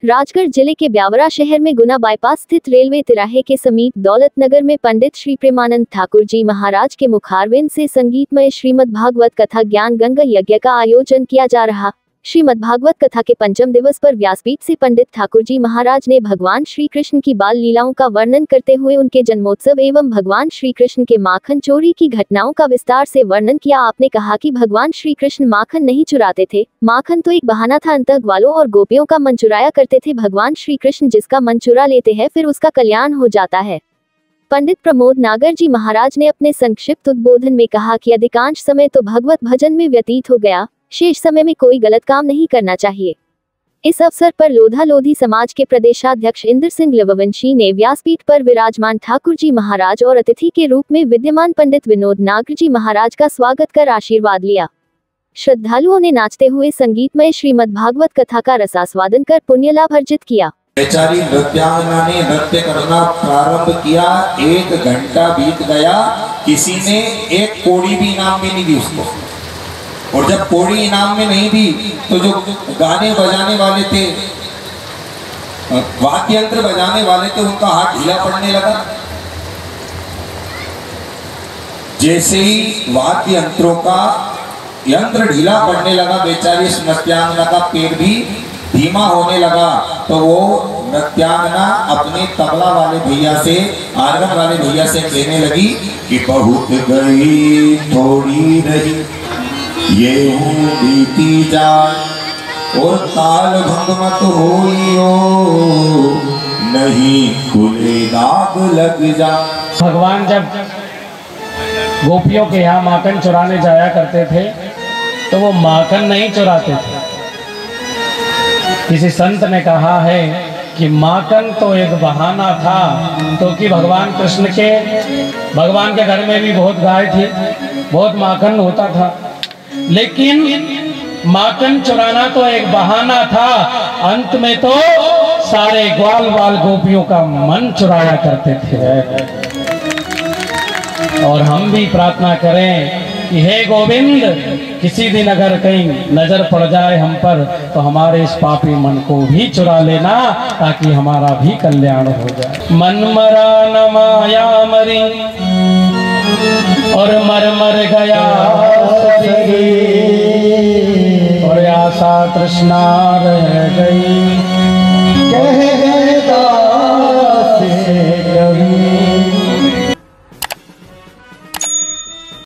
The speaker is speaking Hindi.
राजगढ़ जिले के ब्यावरा शहर में गुना बाईपास स्थित रेलवे तिराहे के समीप दौलतनगर में पंडित श्री प्रेमानंद ठाकुर जी महाराज के मुखारविंद से संगीतमय श्रीमद् भागवत कथा ज्ञान गंगा यज्ञ का आयोजन किया जा रहा। श्रीमद् भागवत कथा के पंचम दिवस पर व्यासपीठ से पंडित ठाकुर जी महाराज ने भगवान श्री कृष्ण की बाल लीलाओं का वर्णन करते हुए उनके जन्मोत्सव एवं भगवान श्री कृष्ण के माखन चोरी की घटनाओं का विस्तार से वर्णन किया। आपने कहा कि भगवान श्री कृष्ण माखन नहीं चुराते थे, माखन तो एक बहाना था। अंतः ग्वालों और गोपियों का मन चुराया करते थे। भगवान श्री कृष्ण जिसका मन चुरा लेते हैं फिर उसका कल्याण हो जाता है। पंडित प्रमोद नागर जी महाराज ने अपने संक्षिप्त उद्बोधन में कहा कि अधिकांश समय तो भगवत भजन में व्यतीत हो गया, शेष समय में कोई गलत काम नहीं करना चाहिए। इस अवसर पर लोधा लोधी समाज के प्रदेशाध्यक्ष इंद्र सिंह लववंशी ने व्यासपीठ पर विराजमान ठाकुर जी महाराज और अतिथि के रूप में विद्यमान पंडित विनोद नागर जी महाराज का स्वागत कर आशीर्वाद लिया। श्रद्धालुओं ने नाचते हुए संगीतमय श्रीमद् भागवत कथा का रसास्वादन कर पुण्य लाभ अर्जित किया। बेचारी नृत्यांगना ने नृत्य करना प्रारंभ किया। 1 घंटा बीत गया, किसी ने एक कोड़ी भी इनाम में नहीं दी उसको। और जब कोड़ी इनाम में नहीं दी तो जो गाने बजाने वाले थे, वाद्य यंत्र बजाने वाले थे, उनका हाथ ढीला पड़ने लगा। जैसे ही वाद्य यंत्रों का यंत्र ढीला पड़ने लगा, बेचारी इस नृत्यांगना का पैर भी धीमा होने लगा। तो वो नृत्यांगना अपने तबला वाले भैया से, आर्गन वाले भैया से कहने लगी कि बहुत गई थोड़ी रही, ये बीती जाए और ताल भंग मत होइयो, नहीं खुले दाग लग जा। भगवान जब गोपियों के यहाँ माखन चुराने जाया करते थे तो वो माखन नहीं चुराते थे। किसी संत ने कहा है कि माखन तो एक बहाना था, क्योंकि भगवान कृष्ण के घर में भी बहुत गाय थी, बहुत माखन होता था, लेकिन माखन चुराना तो एक बहाना था। अंत में तो सारे ग्वाल बाल गोपियों का मन चुराया करते थे। और हम भी प्रार्थना करें कि हे गोविंद, किसी दिन अगर कहीं नजर पड़ जाए हम पर तो हमारे इस पापी मन को भी चुरा लेना, ताकि हमारा भी कल्याण हो जाए। मन मरा न माया मरी और मर गया शरीर, और आशा तृष्णा रह गई।